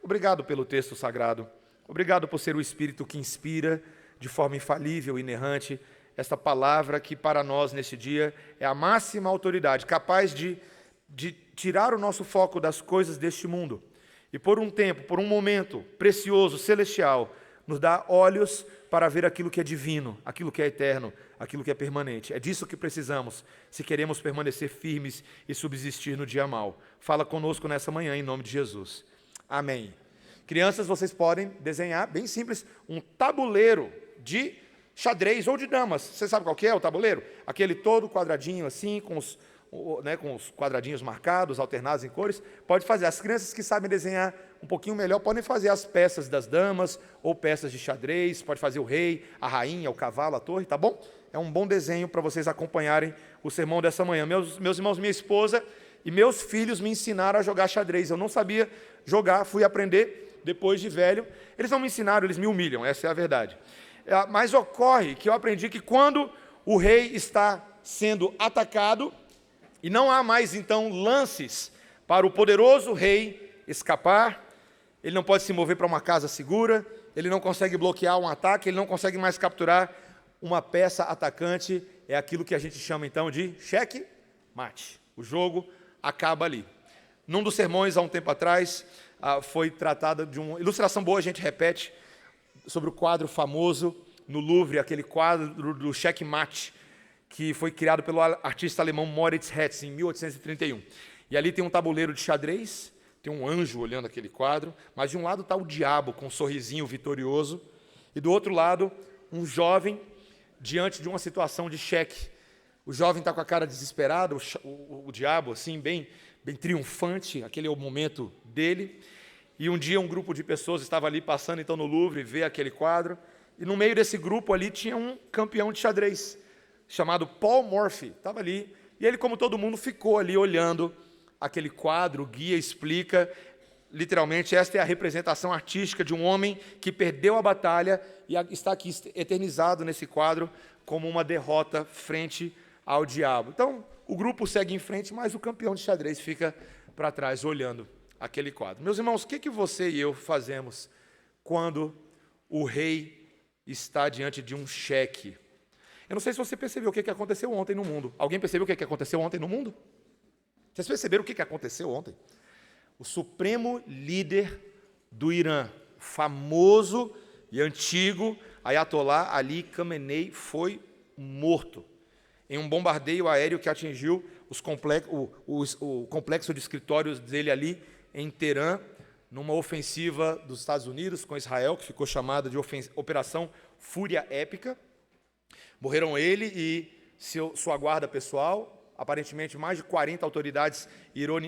Obrigado pelo texto sagrado. Obrigado por ser o Espírito que inspira de forma infalível e inerrante esta palavra que para nós neste dia é a máxima autoridade, capaz de tirar o nosso foco das coisas deste mundo e por um tempo, por um momento precioso, celestial, nos dá olhos para ver aquilo que é divino, aquilo que é eterno, aquilo que é permanente. É disso que precisamos se queremos permanecer firmes e subsistir no dia mau. Fala conosco nessa manhã em nome de Jesus. Amém. Crianças, vocês podem desenhar, bem simples, um tabuleiro de xadrez ou de damas. Você sabe qual que é o tabuleiro? Aquele todo quadradinho assim, com os quadradinhos marcados, alternados em cores. Pode fazer. As crianças que sabem desenhar um pouquinho melhor podem fazer as peças das damas ou peças de xadrez. Pode fazer o rei, a rainha, o cavalo, a torre, tá bom? É um bom desenho para vocês acompanharem o sermão dessa manhã. Meus irmãos, minha esposa e meus filhos me ensinaram a jogar xadrez. Eu não sabia jogar, fui aprender depois de velho. Eles não me ensinaram, eles me humilham, essa é a verdade. Mas ocorre que eu aprendi que quando o rei está sendo atacado, e não há mais, então, lances para o poderoso rei escapar, ele não pode se mover para uma casa segura, ele não consegue bloquear um ataque, ele não consegue mais capturar uma peça atacante, é aquilo que a gente chama, então, de cheque-mate. O jogo acaba ali. Num dos sermões, há um tempo atrás, foi tratada de uma ilustração boa, a gente repete, sobre o quadro famoso no Louvre, aquele quadro do cheque-mate, que foi criado pelo artista alemão Moritz Hetz, em 1831. E ali tem um tabuleiro de xadrez, tem um anjo olhando aquele quadro, mas de um lado está o diabo com um sorrisinho vitorioso, e do outro lado, um jovem diante de uma situação de cheque. O jovem está com a cara desesperada, o diabo assim, bem triunfante, aquele é o momento dele. E um dia um grupo de pessoas estava ali passando então no Louvre, vê aquele quadro, e no meio desse grupo ali tinha um campeão de xadrez, chamado Paul Morphy, estava ali, e ele, como todo mundo, ficou ali olhando aquele quadro. O guia explica, literalmente, esta é a representação artística de um homem que perdeu a batalha e está aqui eternizado nesse quadro como uma derrota frente ao diabo. Então, o grupo segue em frente, mas o campeão de xadrez fica para trás, olhando aquele quadro. Meus irmãos, o que você e eu fazemos quando o rei está diante de um cheque? Eu não sei se você percebeu o que aconteceu ontem no mundo. Alguém percebeu o que aconteceu ontem no mundo? Vocês perceberam o que aconteceu ontem? O supremo líder do Irã, famoso e antigo Ayatollah Ali Khamenei, foi morto em um bombardeio aéreo que atingiu o complexo de escritórios dele ali em Teherã, numa ofensiva dos Estados Unidos com Israel, que ficou chamada de Operação Fúria Épica. Morreram ele e sua guarda pessoal, aparentemente mais de 40 autoridades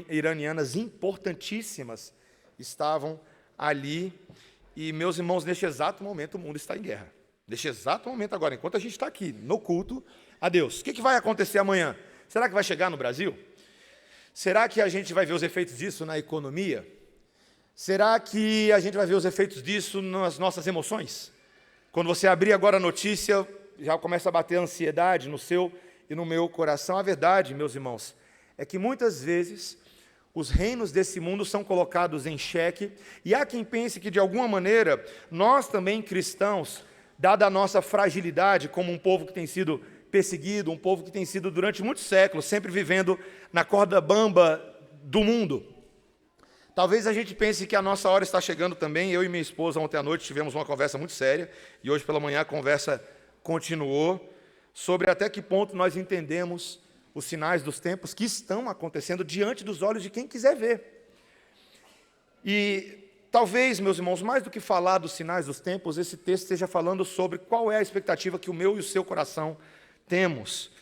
iranianas importantíssimas estavam ali. E, meus irmãos, neste exato momento o mundo está em guerra. Neste exato momento agora, enquanto a gente está aqui, no culto a Deus. O que vai acontecer amanhã? Será que vai chegar no Brasil? Será que a gente vai ver os efeitos disso na economia? Será que a gente vai ver os efeitos disso nas nossas emoções? Quando você abrir agora a notícia, já começa a bater a ansiedade no seu e no meu coração. A verdade, meus irmãos, é que muitas vezes os reinos desse mundo são colocados em xeque, e há quem pense que, de alguma maneira, nós também cristãos, dada a nossa fragilidade como um povo que tem sido perseguido, um povo que tem sido durante muitos séculos, sempre vivendo na corda bamba do mundo, talvez a gente pense que a nossa hora está chegando também. Eu e minha esposa ontem à noite tivemos uma conversa muito séria, e hoje pela manhã a conversa continuou, sobre até que ponto nós entendemos os sinais dos tempos que estão acontecendo diante dos olhos de quem quiser ver. E talvez, meus irmãos, mais do que falar dos sinais dos tempos, esse texto esteja falando sobre qual é a expectativa que o meu e o seu coração temos.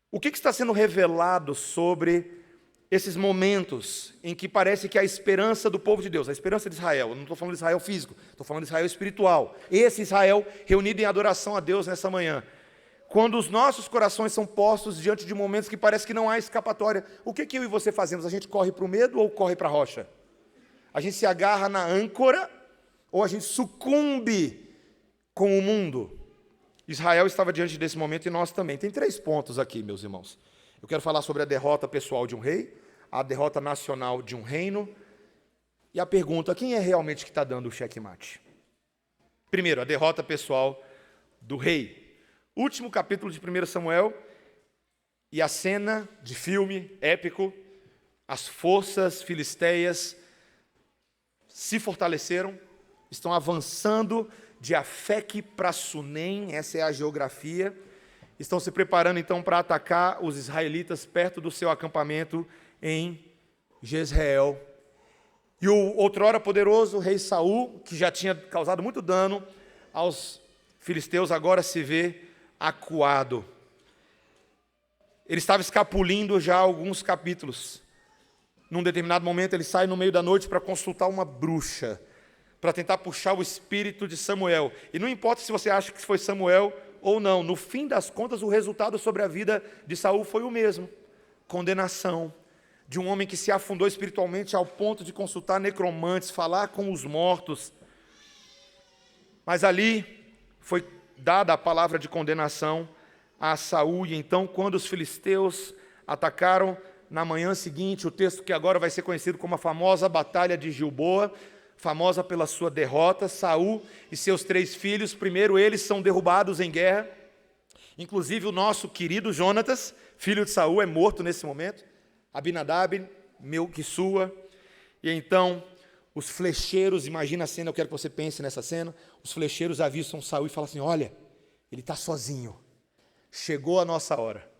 O que está sendo revelado sobre esses momentos em que parece que a esperança do povo de Deus, a esperança de Israel, eu não estou falando de Israel físico, estou falando de Israel espiritual, esse Israel reunido em adoração a Deus nessa manhã, quando os nossos corações são postos diante de momentos que parece que não há escapatória, o que eu e você fazemos? A gente corre para o medo ou corre para a rocha? A gente se agarra na âncora ou a gente sucumbe com o mundo? Israel estava diante desse momento e nós também. Tem 3 pontos aqui, meus irmãos. Eu quero falar sobre a derrota pessoal de um rei, a derrota nacional de um reino E a pergunta, quem é realmente que está dando o checkmate? Primeiro, a derrota pessoal do rei. Último capítulo de 1 Samuel, e a cena de filme épico, as forças filisteias se fortaleceram, estão avançando de Afeque para Sunem, essa é a geografia, estão se preparando então para atacar os israelitas perto do seu acampamento em Jezreel. E o outrora poderoso rei Saul, que já tinha causado muito dano aos filisteus, agora se vê acuado. Ele estava escapulindo já alguns capítulos. Num determinado momento ele sai no meio da noite para consultar uma bruxa, para tentar puxar o espírito de Samuel. E não importa se você acha que foi Samuel ou não, no fim das contas o resultado sobre a vida de Saul foi o mesmo: condenação de um homem que se afundou espiritualmente ao ponto de consultar necromantes, falar com os mortos. Mas ali foi dada a palavra de condenação a Saul, e então quando os filisteus atacaram na manhã seguinte, o texto que agora vai ser conhecido como a famosa Batalha de Gilboa, famosa pela sua derrota, Saul e seus 3 filhos, primeiro eles são derrubados em guerra, inclusive o nosso querido Jonatas, filho de Saul, é morto nesse momento, Abinadab, Melquissua, e então os flecheiros, imagina a cena, eu quero que você pense nessa cena, os flecheiros avistam Saul e falam assim: olha, ele está sozinho, chegou a nossa hora.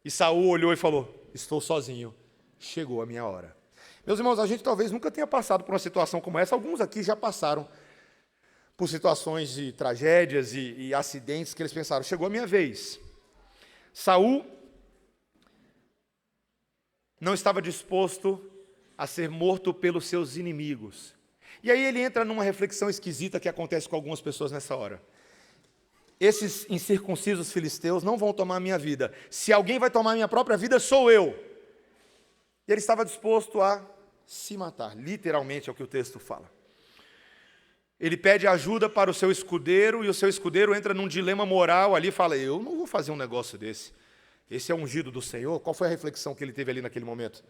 E Saul olhou e falou: estou sozinho, chegou a minha hora. Meus irmãos, a gente talvez nunca tenha passado por uma situação como essa, alguns aqui já passaram por situações de tragédias e acidentes que eles pensaram: chegou a minha vez. Saul não estava disposto a ser morto pelos seus inimigos. E aí ele entra numa reflexão esquisita que acontece com algumas pessoas nessa hora. Esses incircuncisos filisteus não vão tomar a minha vida. Se alguém vai tomar a minha própria vida, sou eu. E ele estava disposto a se matar. Literalmente é o que o texto fala. Ele pede ajuda para o seu escudeiro, e o seu escudeiro entra num dilema moral ali e fala: eu não vou fazer um negócio desse. Esse é ungido do Senhor. Qual foi a reflexão que ele teve ali naquele momento?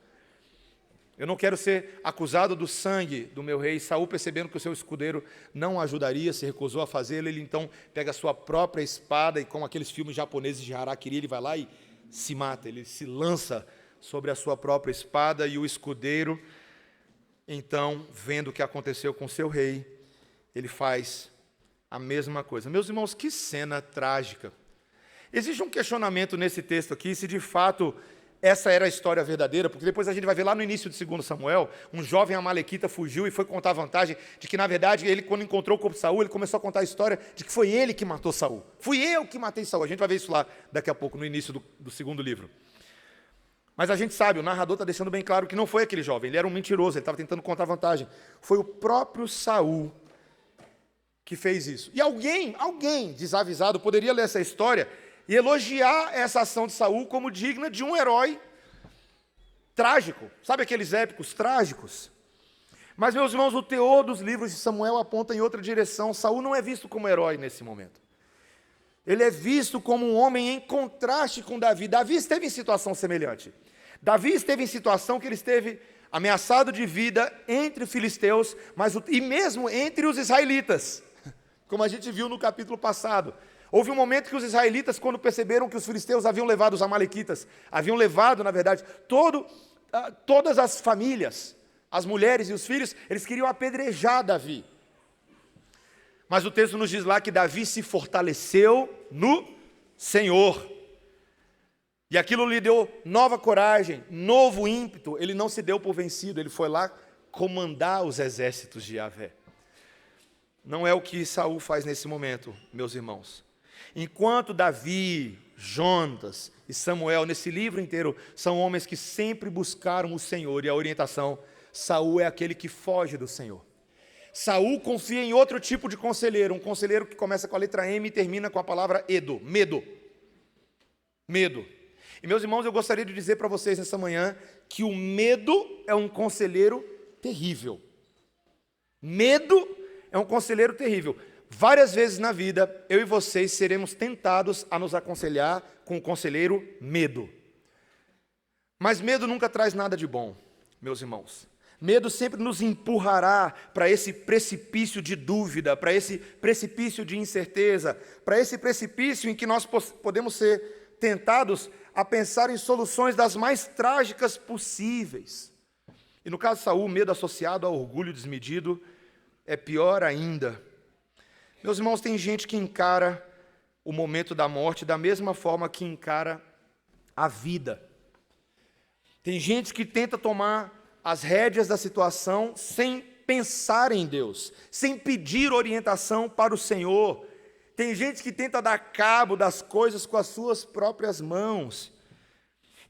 Eu não quero ser acusado do sangue do meu rei. Saul, percebendo que o seu escudeiro não ajudaria, se recusou a fazê-lo, ele então pega a sua própria espada e, como aqueles filmes japoneses de harakiri, ele vai lá e se mata. Ele se lança sobre a sua própria espada, e o escudeiro, então, vendo o que aconteceu com seu rei, ele faz a mesma coisa. Meus irmãos, que cena trágica. Existe um questionamento nesse texto aqui, se de fato essa era a história verdadeira, porque depois a gente vai ver lá no início de 2 Samuel, um jovem amalequita fugiu e foi contar a vantagem de que, na verdade, ele, quando encontrou o corpo de Saul, ele começou a contar a história de que foi ele que matou Saul. Fui eu que matei Saul. A gente vai ver isso lá daqui a pouco, no início do segundo livro. Mas a gente sabe, o narrador está deixando bem claro que não foi aquele jovem, ele era um mentiroso, ele estava tentando contar a vantagem. Foi o próprio Saul que fez isso. E alguém desavisado poderia ler essa história e elogiar essa ação de Saul como digna de um herói trágico. Sabe aqueles épicos trágicos? Mas, meus irmãos, o teor dos livros de Samuel aponta em outra direção. Saul não é visto como herói nesse momento. Ele é visto como um homem em contraste com Davi. Davi esteve em situação semelhante. Davi esteve em situação que ele esteve ameaçado de vida entre filisteus, e mesmo entre os israelitas, como a gente viu no capítulo passado. Houve um momento que os israelitas, quando perceberam que os filisteus haviam levado os amalequitas, haviam levado, na verdade, todas as famílias, as mulheres e os filhos, eles queriam apedrejar Davi. Mas o texto nos diz lá que Davi se fortaleceu no Senhor. E aquilo lhe deu nova coragem, novo ímpeto. Ele não se deu por vencido, ele foi lá comandar os exércitos de Yahvé. Não é o que Saul faz nesse momento, meus irmãos. Enquanto Davi, Jonatas e Samuel, nesse livro inteiro, são homens que sempre buscaram o Senhor e a orientação, Saul é aquele que foge do Senhor. Saul confia em outro tipo de conselheiro, um conselheiro que começa com a letra M e termina com a palavra Edo, medo. Medo. E, meus irmãos, eu gostaria de dizer para vocês nessa manhã que o medo é um conselheiro terrível. Medo é um conselheiro terrível. Várias vezes na vida, eu e vocês seremos tentados a nos aconselhar com o conselheiro medo. Mas medo nunca traz nada de bom, meus irmãos. Medo sempre nos empurrará para esse precipício de dúvida, para esse precipício de incerteza, para esse precipício em que nós podemos ser tentados a pensar em soluções das mais trágicas possíveis. E no caso de Saul, o medo associado ao orgulho desmedido é pior ainda. Meus irmãos, tem gente que encara o momento da morte da mesma forma que encara a vida. Tem gente que tenta tomar as rédeas da situação sem pensar em Deus, sem pedir orientação para o Senhor. Tem gente que tenta dar cabo das coisas com as suas próprias mãos.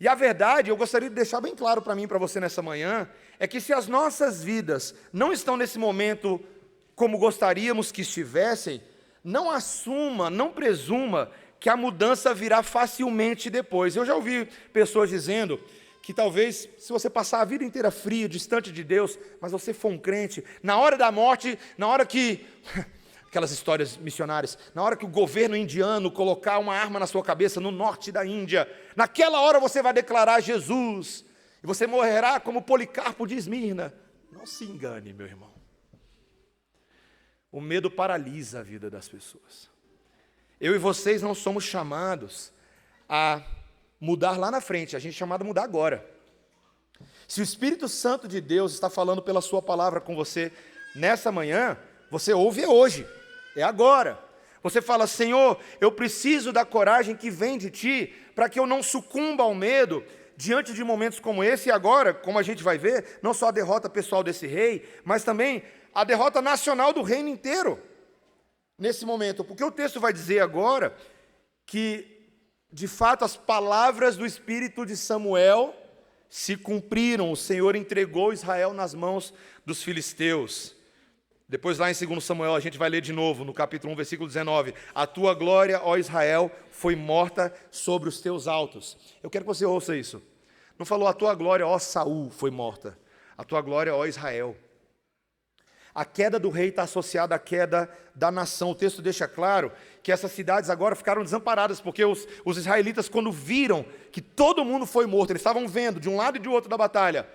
E a verdade, eu gostaria de deixar bem claro para mim e para você nessa manhã, é que se as nossas vidas não estão nesse momento como gostaríamos que estivessem, não assuma, não presuma que a mudança virá facilmente depois. Eu já ouvi pessoas dizendo que talvez, se você passar a vida inteira frio, distante de Deus, mas você for um crente, na hora da morte, na hora que, aquelas histórias missionárias, na hora que o governo indiano colocar uma arma na sua cabeça no norte da Índia, naquela hora você vai declarar Jesus, e você morrerá como Policarpo de Esmirna. Não se engane, meu irmão. O medo paralisa a vida das pessoas. Eu e vocês não somos chamados a mudar lá na frente, a gente é chamado a mudar agora. Se o Espírito Santo de Deus está falando pela sua palavra com você nessa manhã, você ouve hoje, é agora. Você fala: Senhor, eu preciso da coragem que vem de Ti, para que eu não sucumba ao medo, diante de momentos como esse. E agora, como a gente vai ver, não só a derrota pessoal desse rei, mas também a derrota nacional do reino inteiro, nesse momento. Porque o texto vai dizer agora que, de fato, as palavras do Espírito de Samuel se cumpriram. O Senhor entregou Israel nas mãos dos filisteus. Depois lá em 2 Samuel, a gente vai ler de novo, no capítulo 1, versículo 19. A tua glória, ó Israel, foi morta sobre os teus altos. Eu quero que você ouça isso. Não falou a tua glória, ó Saul, foi morta. A tua glória, ó Israel. A queda do rei está associada à queda da nação. O texto deixa claro que essas cidades agora ficaram desamparadas, porque os israelitas, quando viram que todo mundo foi morto, eles estavam vendo de um lado e de outro da batalha,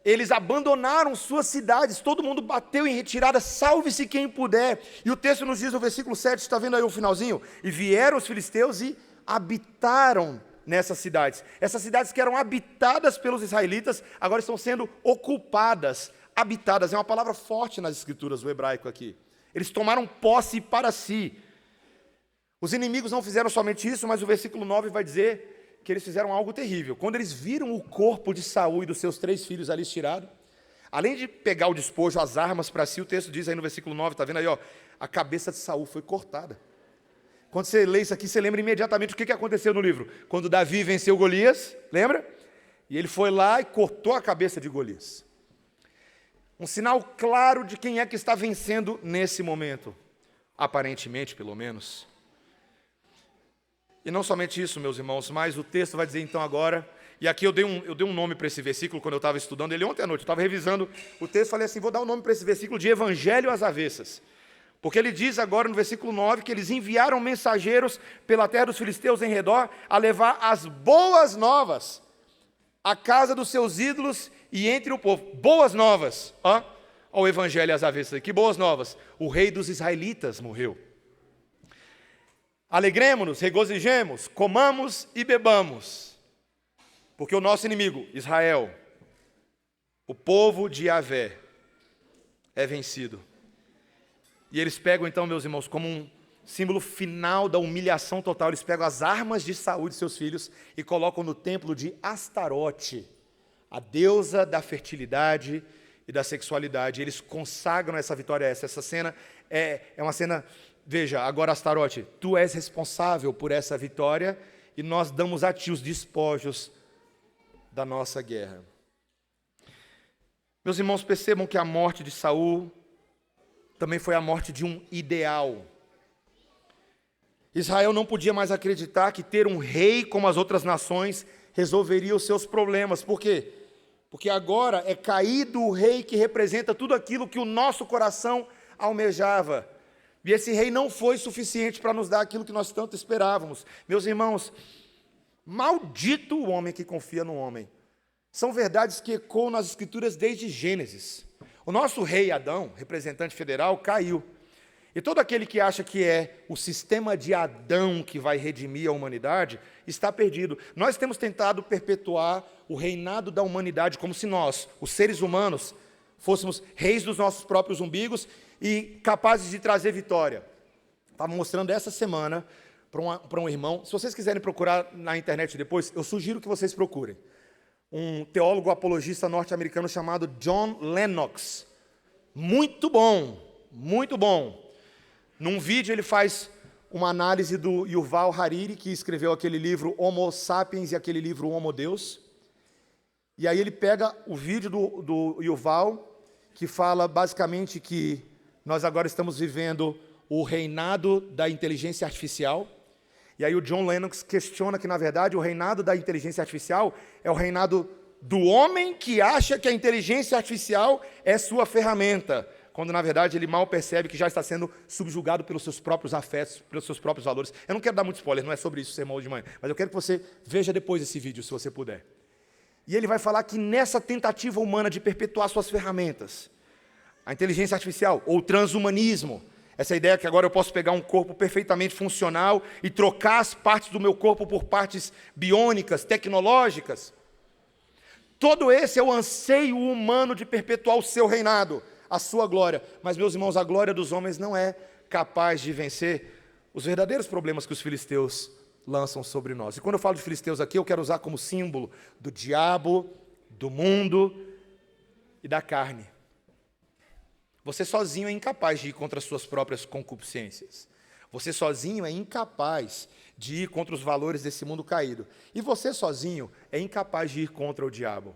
eles abandonaram suas cidades, todo mundo bateu em retirada, salve-se quem puder. E o texto nos diz no versículo 7, está vendo aí o finalzinho? E vieram os filisteus e habitaram nessas cidades. Essas cidades que eram habitadas pelos israelitas, agora estão sendo ocupadas. Habitadas, é uma palavra forte nas escrituras do hebraico aqui. Eles tomaram posse para si. Os inimigos não fizeram somente isso, mas o versículo 9 vai dizer que eles fizeram algo terrível. Quando eles viram o corpo de Saul e dos seus 3 filhos ali estirado, além de pegar o despojo, as armas para si, o texto diz aí no versículo 9, está vendo aí, ó, a cabeça de Saul foi cortada. Quando você lê isso aqui, você lembra imediatamente o que aconteceu no livro. Quando Davi venceu Golias, lembra? E ele foi lá e cortou a cabeça de Golias. Um sinal claro de quem é que está vencendo nesse momento. Aparentemente, pelo menos. E não somente isso, meus irmãos, mas o texto vai dizer então agora, e aqui eu dei um nome para esse versículo quando eu estava estudando ele ontem à noite, eu estava revisando o texto, falei assim, vou dar um nome para esse versículo de Evangelho às avessas. Porque ele diz agora no versículo 9 que eles enviaram mensageiros pela terra dos filisteus em redor a levar as boas novas à casa dos seus ídolos e entre o povo. Boas novas, ó, o Evangelho às avessas. Que boas novas? O rei dos israelitas morreu. Alegremos-nos, regozijemos, comamos e bebamos, porque o nosso inimigo, Israel, o povo de Yahvé, é vencido. E eles pegam então, meus irmãos, como um símbolo final da humilhação total, eles pegam as armas de Saul e de seus filhos e colocam no templo de Astarote, a deusa da fertilidade e da sexualidade. Eles consagram essa vitória a essa cena é uma cena, veja, agora Astarote, tu és responsável por essa vitória e nós damos a ti os despojos da nossa guerra. Meus irmãos, percebam que a morte de Saul também foi a morte de um ideal. Israel não podia mais acreditar que ter um rei como as outras nações resolveria os seus problemas. Por quê? Porque agora é caído o rei que representa tudo aquilo que o nosso coração almejava. E esse rei não foi suficiente para nos dar aquilo que nós tanto esperávamos. Meus irmãos, maldito o homem que confia no homem. São verdades que ecoam nas Escrituras desde Gênesis. O nosso rei Adão, representante federal, caiu. E todo aquele que acha que é o sistema de Adão que vai redimir a humanidade, está perdido. Nós temos tentado perpetuar o reinado da humanidade como se nós, os seres humanos, fôssemos reis dos nossos próprios umbigos e capazes de trazer vitória. Estava mostrando essa semana para um irmão. Se vocês quiserem procurar na internet depois, eu sugiro que vocês procurem. Um teólogo apologista norte-americano chamado John Lennox. Muito bom, muito bom. Num vídeo ele faz uma análise do Yuval Harari, que escreveu aquele livro Homo Sapiens e aquele livro Homo Deus. E aí ele pega o vídeo do Yuval, que fala basicamente que nós agora estamos vivendo o reinado da inteligência artificial. E aí o John Lennox questiona que, na verdade, o reinado da inteligência artificial é o reinado do homem que acha que a inteligência artificial é sua ferramenta, quando, na verdade, ele mal percebe que já está sendo subjugado pelos seus próprios afetos, pelos seus próprios valores. Eu não quero dar muito spoiler, não é sobre isso o sermão de manhã, mas eu quero que você veja depois esse vídeo, se você puder. E ele vai falar que nessa tentativa humana de perpetuar suas ferramentas, a inteligência artificial, ou o transhumanismo, essa ideia que agora eu posso pegar um corpo perfeitamente funcional e trocar as partes do meu corpo por partes biônicas, tecnológicas, todo esse é o anseio humano de perpetuar o seu reinado, a sua glória. Mas, meus irmãos, a glória dos homens não é capaz de vencer os verdadeiros problemas que os filisteus lançam sobre nós. E quando eu falo de filisteus aqui, eu quero usar como símbolo do diabo, do mundo e da carne. Você sozinho é incapaz de ir contra as suas próprias concupiscências. Você sozinho é incapaz de ir contra os valores desse mundo caído. E você sozinho é incapaz de ir contra o diabo.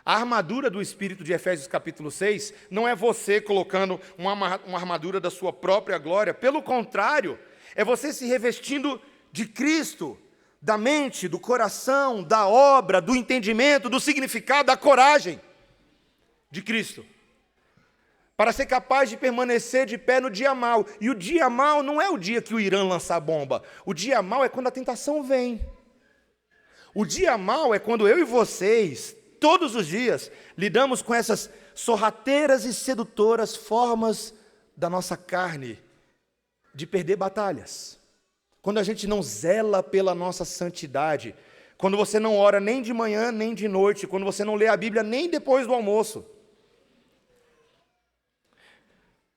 A armadura do Espírito de Efésios capítulo 6 não é você colocando uma armadura da sua própria glória. Pelo contrário, é você se revestindo de Cristo, da mente, do coração, da obra, do entendimento, do significado, da coragem de Cristo, para ser capaz de permanecer de pé no dia mau. E o dia mau não é o dia que o Irã lança a bomba. O dia mau é quando a tentação vem. O dia mau é quando eu e vocês, todos os dias, lidamos com essas sorrateiras e sedutoras formas da nossa carne de perder batalhas. Quando a gente não zela pela nossa santidade. Quando você não ora nem de manhã, nem de noite. Quando você não lê a Bíblia nem depois do almoço.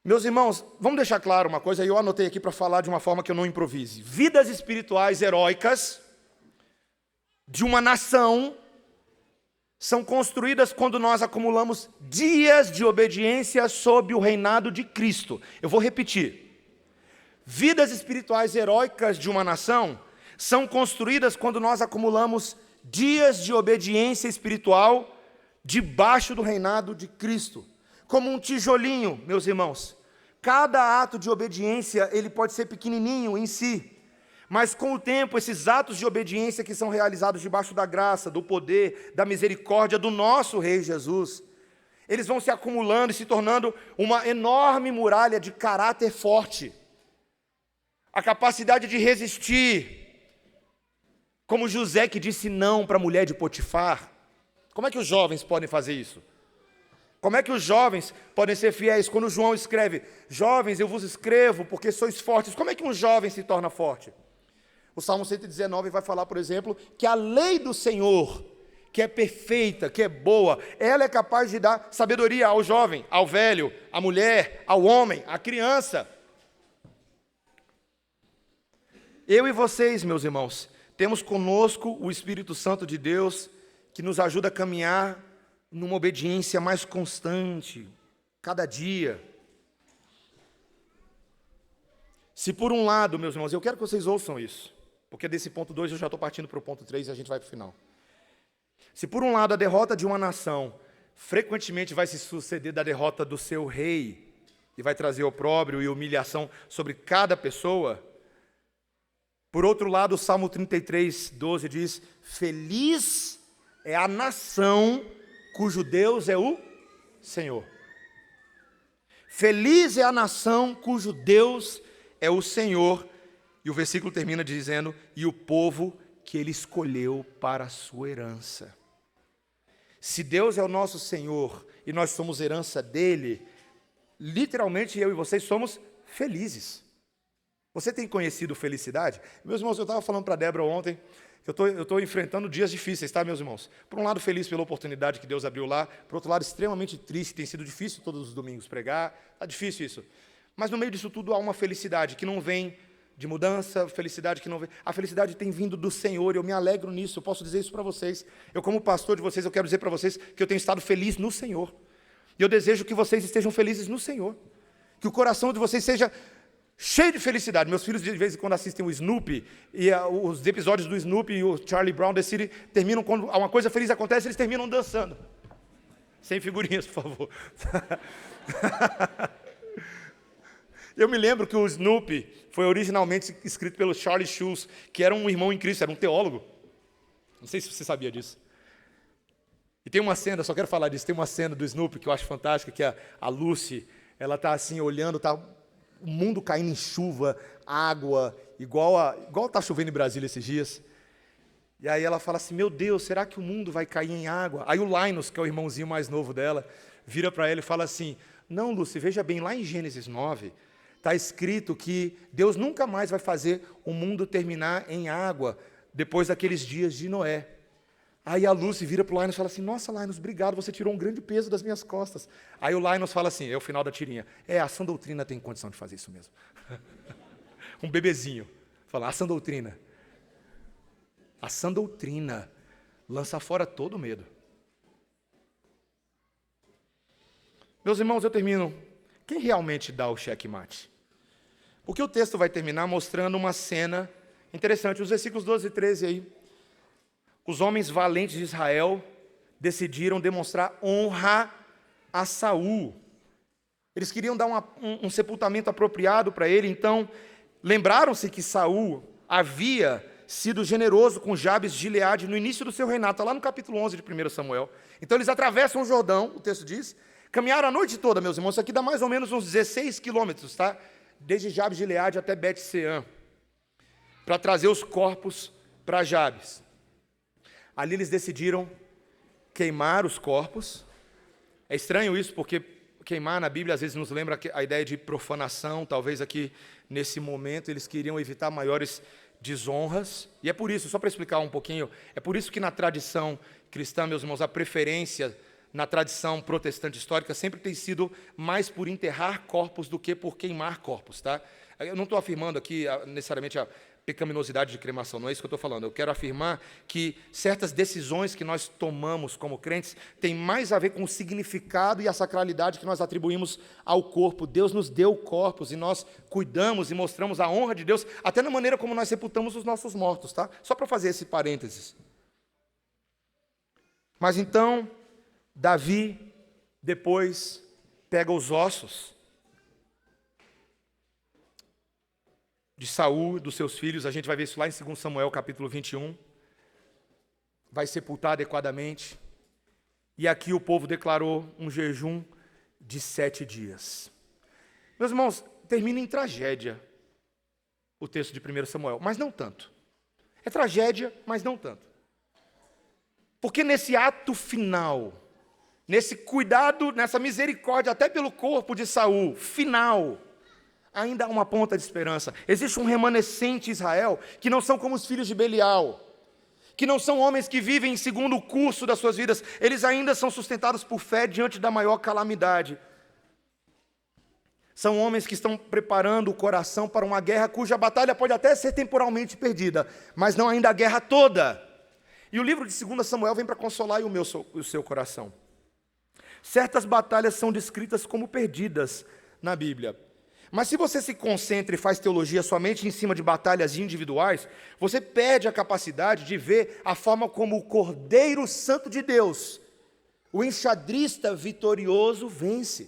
Meus irmãos, vamos deixar claro uma coisa, eu anotei aqui para falar de uma forma que eu não improvise. Vidas espirituais heróicas de uma nação são construídas quando nós acumulamos dias de obediência sob o reinado de Cristo. Eu vou repetir. Vidas espirituais heróicas de uma nação são construídas quando nós acumulamos dias de obediência espiritual debaixo do reinado de Cristo. Como um tijolinho, meus irmãos. Cada ato de obediência, ele pode ser pequenininho em si, mas com o tempo, esses atos de obediência que são realizados debaixo da graça, do poder, da misericórdia do nosso Rei Jesus, eles vão se acumulando e se tornando uma enorme muralha de caráter forte. A capacidade de resistir, como José que disse não para a mulher de Potifar. Como é que os jovens podem fazer isso? Como é que os jovens podem ser fiéis? Quando João escreve, jovens, eu vos escrevo porque sois fortes. Como é que um jovem se torna forte? O Salmo 119 vai falar, por exemplo, que a lei do Senhor, que é perfeita, que é boa, ela é capaz de dar sabedoria ao jovem, ao velho, à mulher, ao homem, à criança. Eu e vocês, meus irmãos, temos conosco o Espírito Santo de Deus, que nos ajuda a caminhar numa obediência mais constante, cada dia. Se por um lado, meus irmãos, eu quero que vocês ouçam isso, porque desse ponto 2 eu já estou partindo para o ponto 3 e a gente vai para o final. Se por um lado a derrota de uma nação frequentemente vai se suceder da derrota do seu rei, e vai trazer opróbrio e humilhação sobre cada pessoa, por outro lado, o Salmo 33, 12 diz, feliz é a nação cujo Deus é o Senhor. Feliz é a nação cujo Deus é o Senhor. E o versículo termina dizendo, e o povo que ele escolheu para a sua herança. Se Deus é o nosso Senhor e nós somos herança dele, literalmente eu e vocês somos felizes. Você tem conhecido felicidade? Meus irmãos, eu estava falando para a Débora ontem, que eu estou enfrentando dias difíceis, tá, meus irmãos? Por um lado, feliz pela oportunidade que Deus abriu lá, por outro lado, extremamente triste, tem sido difícil todos os domingos pregar, está difícil isso. Mas no meio disso tudo há uma felicidade que não vem de mudança, felicidade que não vem... A felicidade tem vindo do Senhor, eu me alegro nisso, eu posso dizer isso para vocês. Eu, como pastor de vocês, eu quero dizer para vocês que eu tenho estado feliz no Senhor. E eu desejo que vocês estejam felizes no Senhor. Que o coração de vocês seja cheio de felicidade. Meus filhos, de vez em quando, assistem o Snoopy, e os episódios do Snoopy e o Charlie Brown decidem, terminam, quando uma coisa feliz acontece, eles terminam dançando. Sem figurinhas, por favor. Eu me lembro que o Snoopy foi originalmente escrito pelo Charlie Schulz, que era um irmão em Cristo, era um teólogo. Não sei se você sabia disso. E tem uma cena, só quero falar disso, tem uma cena do Snoopy que eu acho fantástica, que a Lucy, ela está assim, olhando, tá o mundo caindo em chuva, água, igual está chovendo em Brasília esses dias. E aí ela fala assim, meu Deus, será que o mundo vai cair em água? Aí o Linus, que é o irmãozinho mais novo dela, vira para ela e fala assim, não, Lucy, veja bem, lá em Gênesis 9, está escrito que Deus nunca mais vai fazer o mundo terminar em água, depois daqueles dias de Noé. Aí a Lucy vira para o Linus e fala assim, nossa, Linus, obrigado, você tirou um grande peso das minhas costas. Aí o Linus fala assim, é o final da tirinha, a sã doutrina tem condição de fazer isso mesmo. Um bebezinho, fala, a sã doutrina lança fora todo o medo. Meus irmãos, eu termino. Quem realmente dá o checkmate? Porque o texto vai terminar mostrando uma cena interessante, os versículos 12 e 13 aí. Os homens valentes de Israel decidiram demonstrar honra a Saul. Eles queriam dar um sepultamento apropriado para ele, então lembraram-se que Saul havia sido generoso com Jabes de Gileade no início do seu reinado, está lá no capítulo 11 de 1 Samuel. Então eles atravessam o Jordão, o texto diz, caminharam a noite toda, meus irmãos, isso aqui dá mais ou menos uns 16 quilômetros, tá? Desde Jabes de Gileade até Bet-Sean, para trazer os corpos para Jabes. Ali eles decidiram queimar os corpos. É estranho isso, porque queimar na Bíblia às vezes nos lembra a ideia de profanação, talvez aqui nesse momento eles queriam evitar maiores desonras, e é por isso, só para explicar um pouquinho, é por isso que na tradição cristã, meus irmãos, a preferência na tradição protestante histórica sempre tem sido mais por enterrar corpos do que por queimar corpos, tá? Eu não estou afirmando aqui necessariamente a pecaminosidade de cremação, não é isso que eu estou falando. Eu quero afirmar que certas decisões que nós tomamos como crentes têm mais a ver com o significado e a sacralidade que nós atribuímos ao corpo. Deus nos deu corpos e nós cuidamos e mostramos a honra de Deus, até na maneira como nós sepultamos os nossos mortos, tá? Só para fazer esse parênteses. Mas então, Davi depois pega os ossos de Saul, dos seus filhos, a gente vai ver isso lá em 2 Samuel, capítulo 21, vai sepultar adequadamente, e aqui o povo declarou um jejum de 7 dias. Meus irmãos, termina em tragédia o texto de 1 Samuel, mas não tanto. É tragédia, mas não tanto. Porque nesse ato final, nesse cuidado, nessa misericórdia, até pelo corpo de Saul, final, ainda há uma ponta de esperança. Existe um remanescente em Israel que não são como os filhos de Belial, que não são homens que vivem segundo o curso das suas vidas, eles ainda são sustentados por fé diante da maior calamidade. São homens que estão preparando o coração para uma guerra cuja batalha pode até ser temporalmente perdida, mas não ainda a guerra toda. E o livro de 2 Samuel vem para consolar o seu coração. Certas batalhas são descritas como perdidas na Bíblia. Mas se você se concentra e faz teologia somente em cima de batalhas individuais, você perde a capacidade de ver a forma como o Cordeiro Santo de Deus, o enxadrista vitorioso, vence.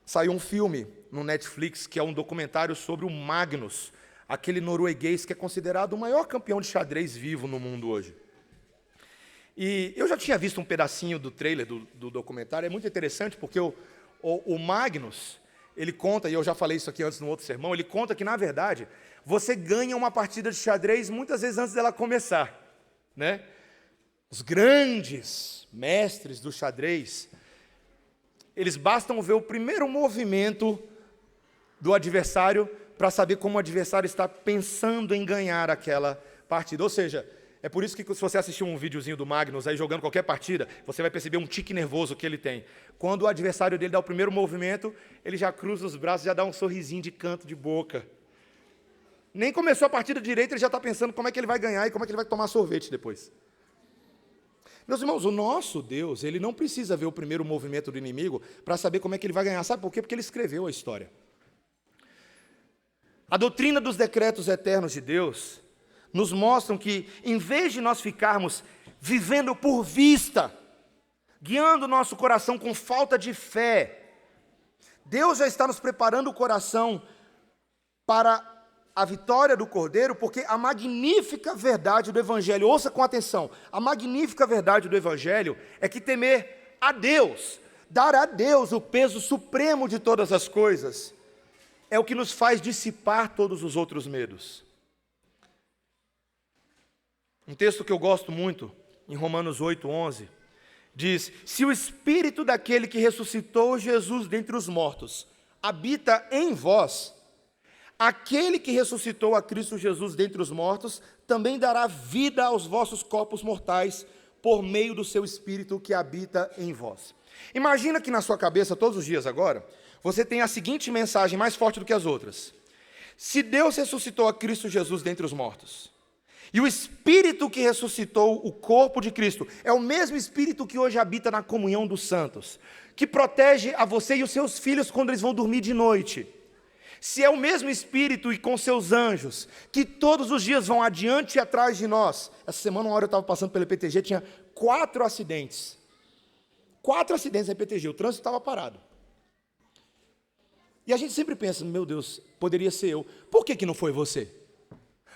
Saiu um filme no Netflix que é um documentário sobre o Magnus, aquele norueguês que é considerado o maior campeão de xadrez vivo no mundo hoje. E eu já tinha visto um pedacinho do trailer do documentário, é muito interessante porque o Magnus, ele conta, e eu já falei isso aqui antes no outro sermão, ele conta que, na verdade, você ganha uma partida de xadrez muitas vezes antes dela começar, né? Os grandes mestres do xadrez, eles bastam ver o primeiro movimento do adversário para saber como o adversário está pensando em ganhar aquela partida. Ou seja, é por isso que se você assistir um videozinho do Magnus aí jogando qualquer partida, você vai perceber um tique nervoso que ele tem. Quando o adversário dele dá o primeiro movimento, ele já cruza os braços, já dá um sorrisinho de canto de boca. Nem começou a partida direito, ele já está pensando como é que ele vai ganhar e como é que ele vai tomar sorvete depois. Meus irmãos, o nosso Deus, ele não precisa ver o primeiro movimento do inimigo para saber como é que ele vai ganhar. Sabe por quê? Porque ele escreveu a história. A doutrina dos decretos eternos de Deus nos mostram que, em vez de nós ficarmos vivendo por vista, guiando o nosso coração com falta de fé, Deus já está nos preparando o coração para a vitória do Cordeiro, porque a magnífica verdade do Evangelho, ouça com atenção, a magnífica verdade do Evangelho é que temer a Deus, dar a Deus o peso supremo de todas as coisas, é o que nos faz dissipar todos os outros medos. Um texto que eu gosto muito, em Romanos 8:11, diz: se o Espírito daquele que ressuscitou Jesus dentre os mortos habita em vós, aquele que ressuscitou a Cristo Jesus dentre os mortos também dará vida aos vossos corpos mortais por meio do seu Espírito que habita em vós. Imagina que na sua cabeça, todos os dias agora, você tem a seguinte mensagem mais forte do que as outras: se Deus ressuscitou a Cristo Jesus dentre os mortos, e o Espírito que ressuscitou o corpo de Cristo é o mesmo Espírito que hoje habita na comunhão dos santos, que protege a você e os seus filhos quando eles vão dormir de noite, se é o mesmo Espírito e com seus anjos, que todos os dias vão adiante e atrás de nós. Essa semana, uma hora eu estava passando pelo EPTG, tinha 4 acidentes. 4 acidentes na EPTG, o trânsito estava parado. E a gente sempre pensa, meu Deus, poderia ser eu. Por que não foi você?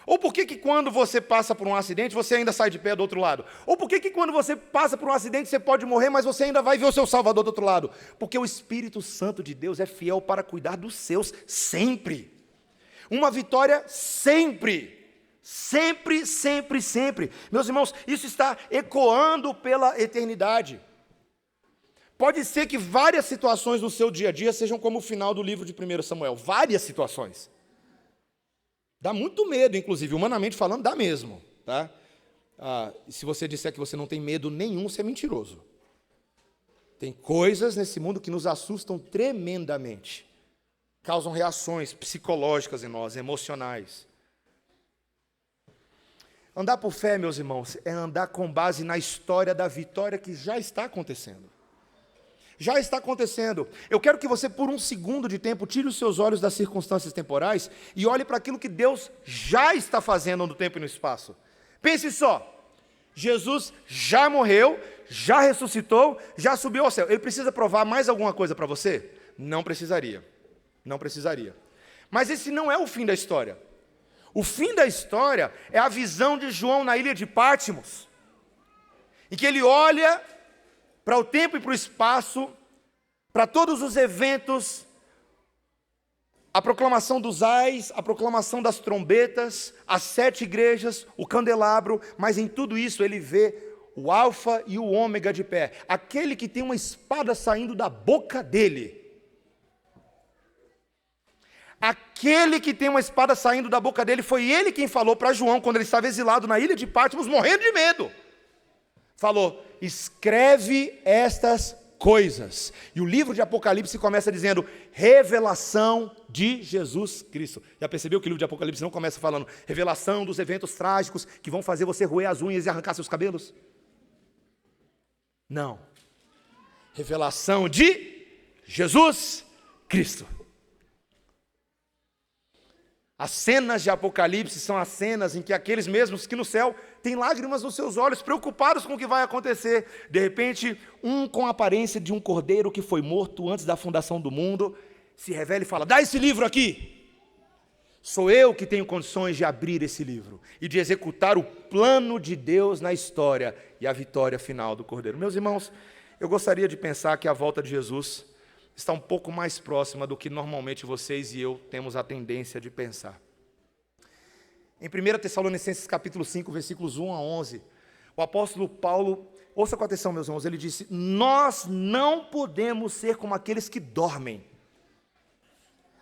Ou por que quando você passa por um acidente, você ainda sai de pé do outro lado? Ou por que quando você passa por um acidente, você pode morrer, mas você ainda vai ver o seu Salvador do outro lado? Porque o Espírito Santo de Deus é fiel para cuidar dos seus sempre. Uma vitória sempre. Sempre, sempre, sempre. Meus irmãos, isso está ecoando pela eternidade. Pode ser que várias situações no seu dia a dia sejam como o final do livro de 1 Samuel. Várias situações. Dá muito medo, inclusive, humanamente falando, dá mesmo. Tá? Se você disser que você não tem medo nenhum, você é mentiroso. Tem coisas nesse mundo que nos assustam tremendamente. Causam reações psicológicas em nós, emocionais. Andar por fé, meus irmãos, é andar com base na história da vitória que já está acontecendo. Já está acontecendo. Eu quero que você, por um segundo de tempo, tire os seus olhos das circunstâncias temporais e olhe para aquilo que Deus já está fazendo no tempo e no espaço. Pense só, Jesus já morreu, já ressuscitou, já subiu ao céu. Ele precisa provar mais alguma coisa para você? Não precisaria. Não precisaria. Mas esse não é o fim da história. O fim da história é a visão de João na ilha de Patmos, em que ele olha para o tempo e para o espaço, para todos os eventos, a proclamação dos ais, a proclamação das trombetas, as 7 igrejas, o candelabro, mas em tudo isso ele vê o alfa e o ômega de pé, aquele que tem uma espada saindo da boca dele. Aquele que tem uma espada saindo da boca dele, foi ele quem falou para João, quando ele estava exilado na ilha de Patmos, morrendo de medo. Falou, escreve estas coisas. E o livro de Apocalipse começa dizendo, revelação de Jesus Cristo. Já percebeu que o livro de Apocalipse não começa falando, revelação dos eventos trágicos que vão fazer você roer as unhas e arrancar seus cabelos? Não. Revelação de Jesus Cristo. As cenas de Apocalipse são as cenas em que aqueles mesmos que no céu têm lágrimas nos seus olhos, preocupados com o que vai acontecer. De repente, um com a aparência de um cordeiro que foi morto antes da fundação do mundo, se revela e fala, dá esse livro aqui. Sou eu que tenho condições de abrir esse livro e de executar o plano de Deus na história e a vitória final do cordeiro. Meus irmãos, eu gostaria de pensar que a volta de Jesus está um pouco mais próxima do que normalmente vocês e eu temos a tendência de pensar. Em 1 Tessalonicenses capítulo 5, versículos 1 a 11, O apóstolo Paulo, ouça com atenção, meus irmãos, ele disse: nós não podemos ser como aqueles que dormem.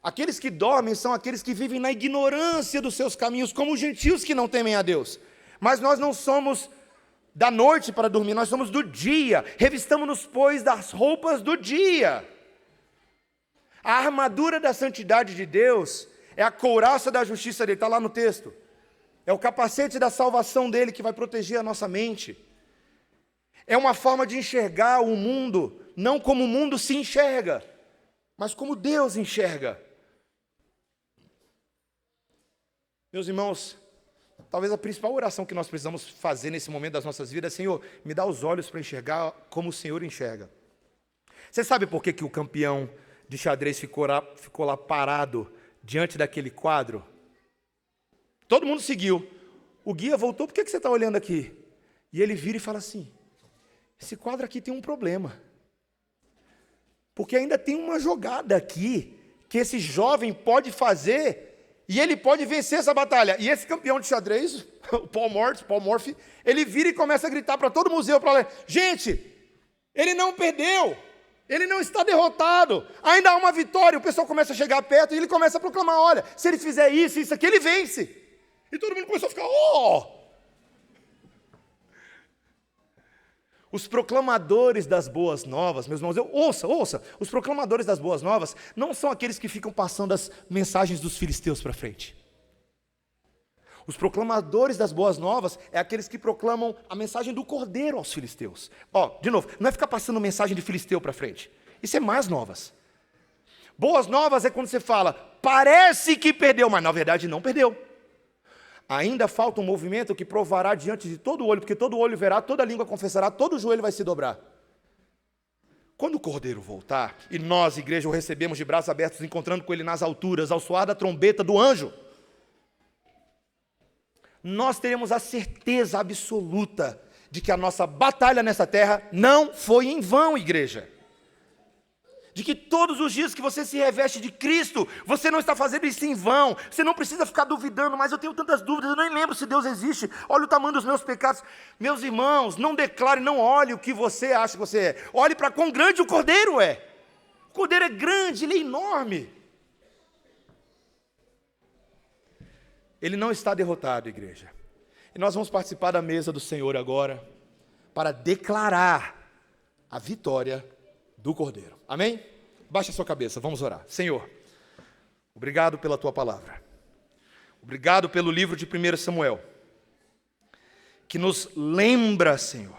Aqueles que dormem são aqueles que vivem na ignorância dos seus caminhos, como os gentios que não temem a Deus. Mas nós não somos da noite para dormir, nós somos do dia. Revistamos-nos, pois, das roupas do dia. A armadura da santidade de Deus é a couraça da justiça dele, está lá no texto. É o capacete da salvação dele que vai proteger a nossa mente. É uma forma de enxergar o mundo, não como o mundo se enxerga, mas como Deus enxerga. Meus irmãos, talvez a principal oração que nós precisamos fazer nesse momento das nossas vidas é: Senhor, me dá os olhos para enxergar como o Senhor enxerga. Você sabe por que o campeão de xadrez ficou lá parado diante daquele quadro? Todo mundo seguiu. O guia voltou: por que você está olhando aqui? E ele vira e fala assim: esse quadro aqui tem um problema. Porque ainda tem uma jogada aqui que esse jovem pode fazer e ele pode vencer essa batalha. E esse campeão de xadrez, o Paul Morphy, ele vira e começa a gritar para todo o museu, gente, ele não perdeu, ele não está derrotado, ainda há uma vitória. O pessoal começa a chegar perto e ele começa a proclamar: olha, se ele fizer isso, isso aqui, ele vence. E todo mundo começou a ficar: oh! Os proclamadores das boas novas, meus irmãos, ouça, os proclamadores das boas novas não são aqueles que ficam passando as mensagens dos filisteus para frente. Os proclamadores das boas novas é aqueles que proclamam a mensagem do Cordeiro aos filisteus. De novo, não é ficar passando mensagem de filisteu para frente. Isso é más novas. Boas novas é quando você fala: parece que perdeu, mas na verdade não perdeu. Ainda falta um movimento que provará diante de todo olho, porque todo olho verá, toda língua confessará, todo joelho vai se dobrar. Quando o Cordeiro voltar, e nós, igreja, o recebemos de braços abertos, encontrando com ele nas alturas, ao soar da trombeta do anjo, nós teremos a certeza absoluta de que a nossa batalha nessa terra não foi em vão, igreja. De que todos os dias que você se reveste de Cristo, você não está fazendo isso em vão. Você não precisa ficar duvidando: mas eu tenho tantas dúvidas, eu nem lembro se Deus existe, olha o tamanho dos meus pecados. Meus irmãos, não declare, não olhe o que você acha que você é. Olhe para quão grande o Cordeiro é. O Cordeiro é grande, ele é enorme. Ele não está derrotado, igreja. E nós vamos participar da mesa do Senhor agora, para declarar a vitória do Cordeiro. Amém? Baixe a sua cabeça, vamos orar. Senhor, obrigado pela tua palavra. Obrigado pelo livro de 1 Samuel, que nos lembra, Senhor,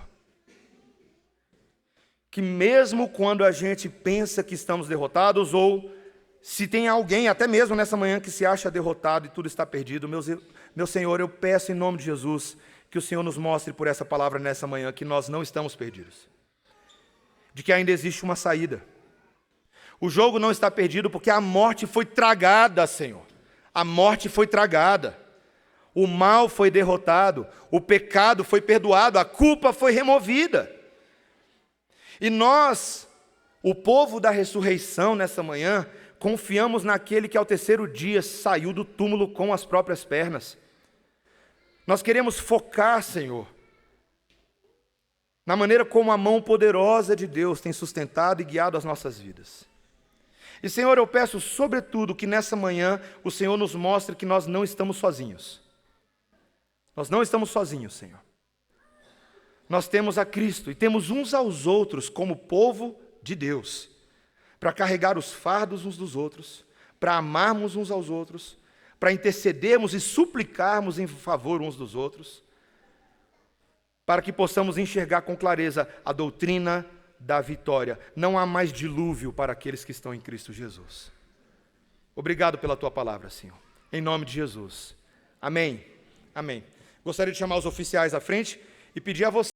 que mesmo quando a gente pensa que estamos derrotados, ou se tem alguém, até mesmo nessa manhã, que se acha derrotado e tudo está perdido, meu Senhor, eu peço em nome de Jesus, que o Senhor nos mostre por essa palavra nessa manhã, que nós não estamos perdidos. De que ainda existe uma saída. O jogo não está perdido porque a morte foi tragada, Senhor. A morte foi tragada. O mal foi derrotado. O pecado foi perdoado. A culpa foi removida. E nós, o povo da ressurreição nessa manhã, confiamos naquele que ao terceiro dia saiu do túmulo com as próprias pernas. Nós queremos focar, Senhor, na maneira como a mão poderosa de Deus tem sustentado e guiado as nossas vidas. E, Senhor, eu peço, sobretudo, que nessa manhã o Senhor nos mostre que nós não estamos sozinhos. Nós não estamos sozinhos, Senhor. Nós temos a Cristo e temos uns aos outros como povo de Deus, para carregar os fardos uns dos outros, para amarmos uns aos outros, para intercedermos e suplicarmos em favor uns dos outros, para que possamos enxergar com clareza a doutrina da vitória. Não há mais dilúvio para aqueles que estão em Cristo Jesus. Obrigado pela tua palavra, Senhor. Em nome de Jesus. Amém. Amém. Gostaria de chamar os oficiais à frente e pedir a você